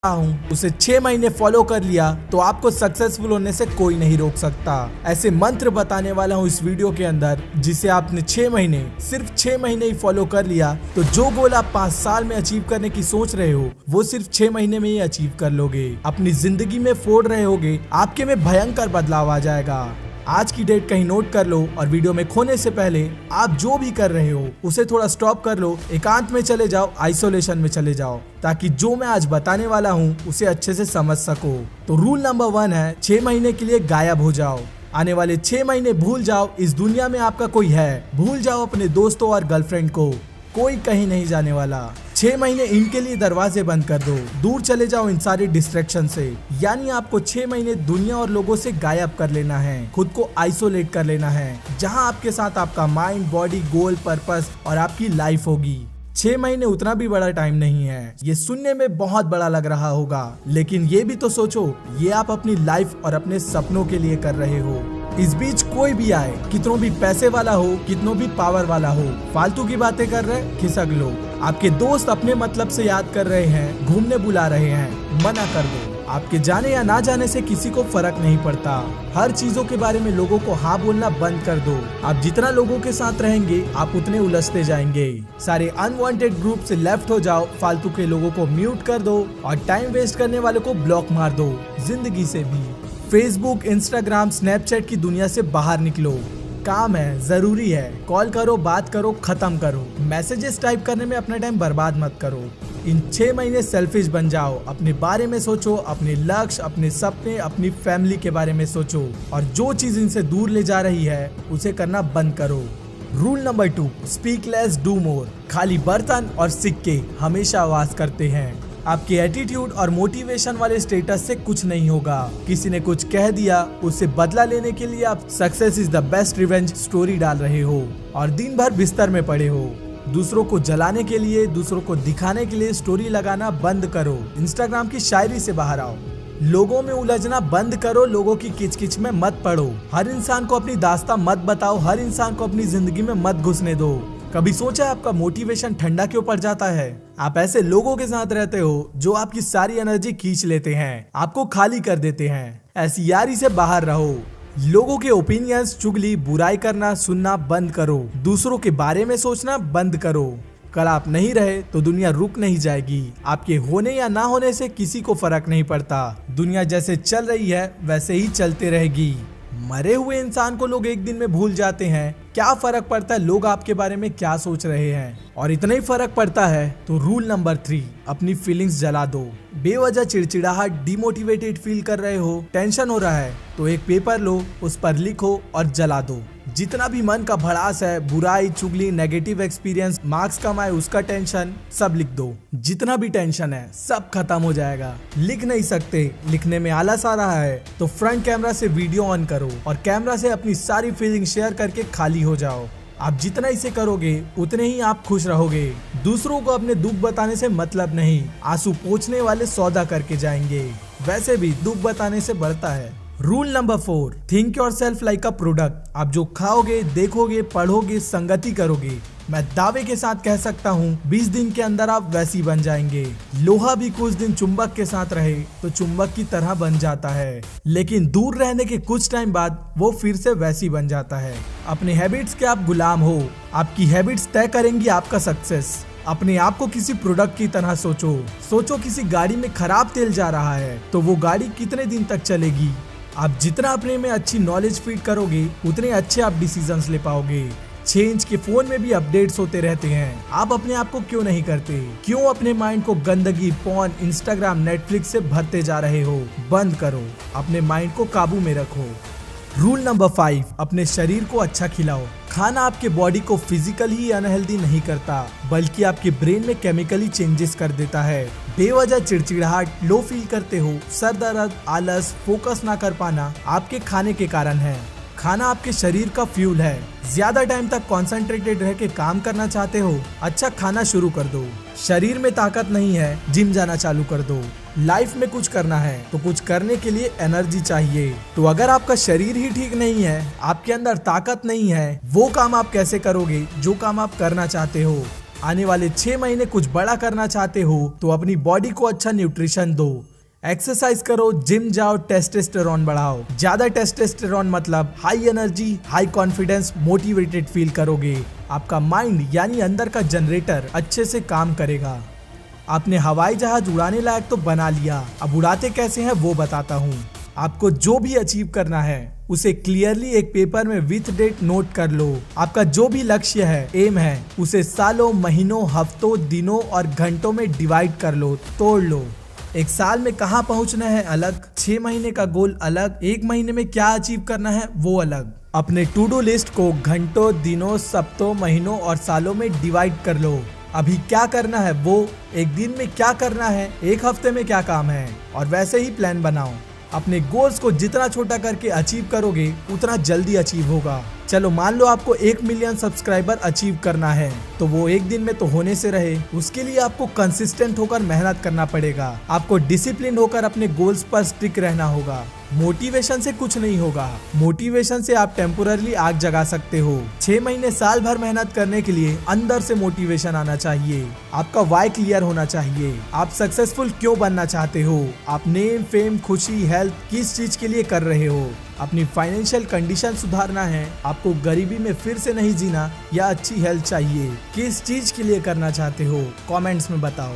हूँ उसे 6 महीने फॉलो कर लिया तो आपको सक्सेसफुल होने से कोई नहीं रोक सकता। ऐसे मंत्र बताने वाला हूँ इस वीडियो के अंदर जिसे आपने 6 महीने सिर्फ 6 महीने ही फॉलो कर लिया तो जो गोल आप 5 साल में अचीव करने की सोच रहे हो वो सिर्फ 6 महीने में ही अचीव कर लोगे। अपनी जिंदगी में फोड़ रहे होगे, आपके में भयंकर बदलाव आ जाएगा। आज की डेट कहीं नोट कर लो और वीडियो में खोने से पहले आप जो भी कर रहे हो उसे थोड़ा स्टॉप कर लो, एकांत में चले जाओ, आइसोलेशन में चले जाओ ताकि जो मैं आज बताने वाला हूँ उसे अच्छे से समझ सको। तो रूल नंबर 1 है 6 महीने के लिए गायब हो जाओ। आने वाले 6 महीने भूल जाओ इस दुनिया में आपका कोई है, भूल जाओ अपने दोस्तों और गर्लफ्रेंड को, कोई कहीं नहीं जाने वाला। 6 महीने इनके लिए दरवाजे बंद कर दो, दूर चले जाओ इन सारी डिस्ट्रैक्शन से। यानी आपको 6 महीने दुनिया और लोगों से गायब कर लेना है, खुद को आइसोलेट कर लेना है, जहां आपके साथ आपका माइंड, बॉडी, गोल, पर्पस और आपकी लाइफ होगी। 6 महीने उतना भी बड़ा टाइम नहीं है, ये सुनने में बहुत बड़ा लग रहा होगा, लेकिन ये भी तो सोचो ये आप अपनी लाइफ और अपने सपनों के लिए कर रहे हो। इस बीच कोई भी आए, कितनों भी पैसे वाला हो, कितनों भी पावर वाला हो, फालतू की बातें कर रहे, खिसक लो। आपके दोस्त अपने मतलब से याद कर रहे हैं, घूमने बुला रहे हैं, मना कर दो। आपके जाने या ना जाने से किसी को फर्क नहीं पड़ता। हर चीजों के बारे में लोगों को हाँ बोलना बंद कर दो। आप जितना लोगों के साथ रहेंगे आप उतने उलझते जाएंगे। सारे अनवांटेड ग्रुप से लेफ्ट हो जाओ, फालतू के लोगों को म्यूट कर दो और टाइम वेस्ट करने वाले को ब्लॉक मार दो। जिंदगी से भी फेसबुक, इंस्टाग्राम, स्नैपचैट की दुनिया से बाहर निकलो। काम है, जरूरी है, कॉल करो, बात करो, खत्म करो। मैसेजेस टाइप करने में अपना टाइम बर्बाद मत करो। इन 6 महीने सेल्फिश बन जाओ, अपने बारे में सोचो, अपने लक्ष्य, अपने सपने, अपनी फैमिली के बारे में सोचो और जो चीज इनसे दूर ले जा रही है उसे करना बंद करो। Rule number 2, speak less do more. खाली बर्तन और सिक्के हमेशा आवाज करते हैं। आपके एटीट्यूड और मोटिवेशन वाले स्टेटस से कुछ नहीं होगा। किसी ने कुछ कह दिया, उससे बदला लेने के लिए आप success is the best revenge story डाल रहे हो और दिन भर बिस्तर में पड़े हो। दूसरों को जलाने के लिए, दूसरों को दिखाने के लिए स्टोरी लगाना बंद करो। इंस्टाग्राम की शायरी से बाहर आओ। लोगों में उलझना बंद करो, लोगों की किचकिच में मत पड़ो। हर इंसान को अपनी दास्तां मत बताओ, हर इंसान को अपनी जिंदगी में मत घुसने दो। कभी सोचा आपका मोटिवेशन ठंडा क्यों पड़ जाता है? आप ऐसे लोगों के साथ रहते हो जो आपकी सारी एनर्जी खींच लेते हैं, आपको खाली कर देते हैं। ऐसी यारी से बाहर रहो। लोगों के ओपिनियंस, चुगली, बुराई करना, सुनना बंद करो। दूसरों के बारे में सोचना बंद करो। कल आप नहीं रहे तो दुनिया रुक नहीं जाएगी। आपके होने या ना होने से किसी को फर्क नहीं पड़ता। दुनिया जैसे चल रही है वैसे ही चलते रहेगी। मरे हुए इंसान को लोग एक दिन में भूल जाते हैं, क्या फर्क पड़ता है लोग आपके बारे में क्या सोच रहे हैं? और इतना ही फर्क पड़ता है तो रूल नंबर 3, अपनी फीलिंग्स जला दो। बेवजह चिड़चिड़ाहट, डिमोटिवेटेड फील कर रहे हो, टेंशन हो रहा है तो एक पेपर लो, उस पर लिखो और जला दो। जितना भी मन का भड़ास है, बुराई, चुगली, नेगेटिव एक्सपीरियंस, मार्क्स कम आए उसका टेंशन, सब लिख दो। जितना भी टेंशन है सब खत्म हो जाएगा। लिख नहीं सकते, लिखने में आलस आ रहा है तो फ्रंट कैमरा से वीडियो ऑन करो और कैमरा से अपनी सारी फीलिंग शेयर करके खाली हो जाओ। आप जितना इसे करोगे उतने ही आप खुश रहोगे। दूसरों को अपने दुख बताने से मतलब नहीं, आंसू पोंछने वाले सौदा करके जाएंगे। वैसे भी दुख बताने से बढ़ता है। Rule number 4, think yourself like a product. आप जो खाओगे, देखोगे, पढ़ोगे, संगति करोगे, मैं दावे के साथ कह सकता हूँ 20 दिन के अंदर आप वैसी बन जाएंगे। लोहा भी कुछ दिन चुंबक के साथ रहे तो चुंबक की तरह बन जाता है, लेकिन दूर रहने के कुछ टाइम बाद वो फिर से वैसी बन जाता है। अपने हैबिट्स के आप गुलाम हो। आपकी हैबिट्स तय करेंगी आपका सक्सेस। अपने आप को किसी प्रोडक्ट की तरह सोचो किसी गाड़ी में खराब तेल जा रहा है तो वो गाड़ी कितने दिन तक चलेगी? आप जितना अपने में अच्छी नॉलेज फीड करोगे उतने अच्छे आप डिसीजंस ले पाओगे। 6 इंच के फोन में भी अपडेट्स होते रहते हैं, आप अपने आप को क्यों नहीं करते? क्यों अपने माइंड को गंदगी, पॉर्न, इंस्टाग्राम, नेटफ्लिक्स से भरते जा रहे हो? बंद करो, अपने माइंड को काबू में रखो। रूल नंबर 5, अपने शरीर को अच्छा खिलाओ। खाना आपके बॉडी को फिजिकली अनहेल्दी नहीं करता बल्कि आपके ब्रेन में केमिकली चेंजेस कर देता है। बेवजह चिड़चिड़ाहट, लो फील करते हो, सर दर्द, आलस, फोकस ना कर पाना आपके खाने के कारण है। खाना आपके शरीर का फ्यूल है। ज्यादा टाइम तक कॉन्सेंट्रेटेड रह के काम करना चाहते हो, अच्छा खाना शुरू कर दो। शरीर में ताकत नहीं है, जिम जाना चालू कर दो। लाइफ में कुछ करना है तो कुछ करने के लिए एनर्जी चाहिए। तो अगर आपका शरीर ही ठीक नहीं है, आपके अंदर ताकत नहीं है, वो काम आप कैसे करोगे जो काम आप करना चाहते हो? आने वाले 6 महीने कुछ बड़ा करना चाहते हो तो अपनी बॉडी को अच्छा न्यूट्रिशन दो, एक्सरसाइज करो, जिम जाओ, टेस्टोस्टेरोन बढ़ाओ। ज्यादा टेस्टोस्टेरोन मतलब high energy, high confidence, motivated feel करोगे। आपका माइंड यानी अंदर का जनरेटर अच्छे से काम करेगा। आपने हवाई जहाज उड़ाने लायक तो बना लिया, अब उड़ाते कैसे हैं वो बताता हूँ। आपको जो भी अचीव करना है उसे क्लियरली एक पेपर में विथ डेट नोट कर लो। आपका जो भी लक्ष्य है, एम है, उसे सालों, महीनों, हफ्तों, दिनों और घंटों में डिवाइड कर लो, तोड़ लो। एक साल में कहाँ पहुंचना है अलग, 6 महीने का गोल अलग, 1 महीने में क्या अचीव करना है वो अलग। अपने टू डू लिस्ट को घंटों, दिनों, सप्ताहों, महीनों और सालों में डिवाइड कर लो। अभी क्या करना है वो, एक दिन में क्या करना है, एक हफ्ते में क्या काम है, और वैसे ही प्लान बनाओ। अपने गोल्स को जितना छोटा करके अचीव करोगे उतना जल्दी अचीव होगा। चलो मान लो आपको 1 मिलियन सब्सक्राइबर अचीव करना है, तो वो एक दिन में तो होने से रहे। उसके लिए आपको कंसिस्टेंट होकर मेहनत करना पड़ेगा। आपको डिसिप्लिन होकर अपने गोल्स पर स्टिक रहना होगा। मोटिवेशन से कुछ नहीं होगा। मोटिवेशन से आप टेम्पोरली आग जगा सकते हो। 6 महीने, साल भर मेहनत करने के लिए अंदर से मोटिवेशन आना चाहिए। आपका वाई क्लियर होना चाहिए। आप सक्सेसफुल क्यों बनना चाहते हो? आप नेम, फेम, खुशी, हेल्थ किस चीज के लिए कर रहे हो? अपनी फाइनेंशियल कंडीशन सुधारना है, आपको गरीबी में फिर से नहीं जीना, या अच्छी हेल्थ चाहिए? किस चीज के लिए करना चाहते हो? कमेंट्स में बताओ।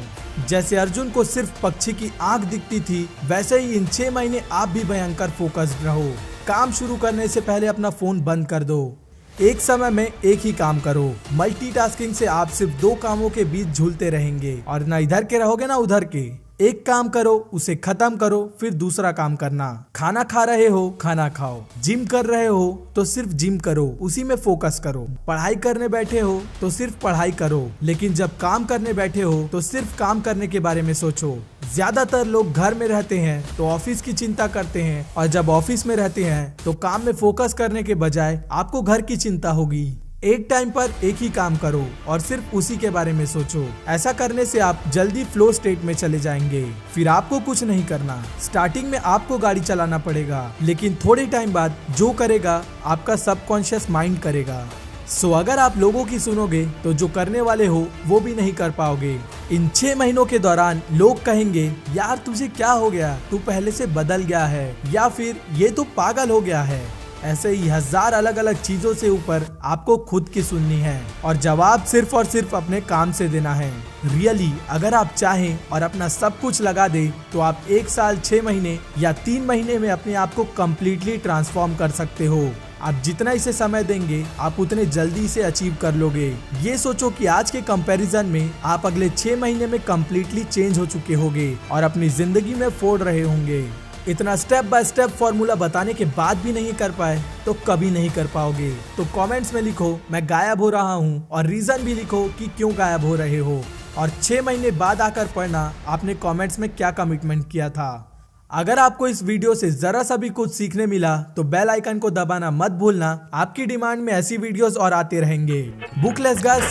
जैसे अर्जुन को सिर्फ पक्षी की आंख दिखती थी, वैसे ही इन 6 महीने आप भी भयंकर फोकस्ड रहो। काम शुरू करने से पहले अपना फोन बंद कर दो। एक समय में एक ही काम करो। मल्टीटास्किंग से आप सिर्फ 2 कामों के बीच झूलते रहेंगे और ना इधर के रहोगे ना उधर के। एक काम करो, उसे खत्म करो, फिर दूसरा काम करना। खाना खा रहे हो, खाना खाओ। जिम कर रहे हो तो सिर्फ जिम करो, उसी में फोकस करो। पढ़ाई करने बैठे हो तो सिर्फ पढ़ाई करो, लेकिन जब काम करने बैठे हो तो सिर्फ काम करने के बारे में सोचो। ज्यादातर लोग घर में रहते हैं तो ऑफिस की चिंता करते हैं, और जब ऑफिस में रहते हैं तो काम में फोकस करने के बजाय आपको घर की चिंता होगी। एक टाइम पर एक ही काम करो और सिर्फ उसी के बारे में सोचो। ऐसा करने से आप जल्दी फ्लो स्टेट में चले जाएंगे। फिर आपको कुछ नहीं करना। स्टार्टिंग में आपको गाड़ी चलाना पड़ेगा, लेकिन थोड़े टाइम बाद जो करेगा आपका सबकॉन्शियस माइंड करेगा। सो अगर आप लोगों की सुनोगे तो जो करने वाले हो वो भी नहीं कर पाओगे। इन 6 महीनों के दौरान लोग कहेंगे, यार तुझे क्या हो गया, तू पहले से बदल गया है, या फिर ये तो पागल हो गया है। ऐसे ही 1000 अलग अलग चीजों से ऊपर आपको खुद की सुननी है, और जवाब सिर्फ और सिर्फ अपने काम से देना है। रियली अगर आप चाहें और अपना सब कुछ लगा दे तो आप 1 साल, 6 महीने या 3 महीने में अपने आप को कम्प्लीटली ट्रांसफॉर्म कर सकते हो। आप जितना इसे समय देंगे आप उतने जल्दी इसे अचीव कर लोगे। ये सोचो कि आज के कंपैरिजन में आप अगले 6 महीने में कम्प्लीटली चेंज हो चुके होंगे और अपनी जिंदगी में फोड़ रहे होंगे। इतना स्टेप बाय स्टेप फॉर्मूला बताने के बाद भी नहीं कर पाए तो कभी नहीं कर पाओगे। तो कमेंट्स में लिखो मैं गायब हो रहा हूँ, और रीजन भी लिखो कि क्यों गायब हो रहे हो, और 6 महीने बाद आकर पढ़ना आपने कमेंट्स में क्या कमिटमेंट किया था। अगर आपको इस वीडियो से जरा सा भी कुछ सीखने मिला तो बेल आइकन को दबाना मत भूलना। आपकी डिमांड में ऐसी वीडियोस और आते रहेंगे। Booklets guys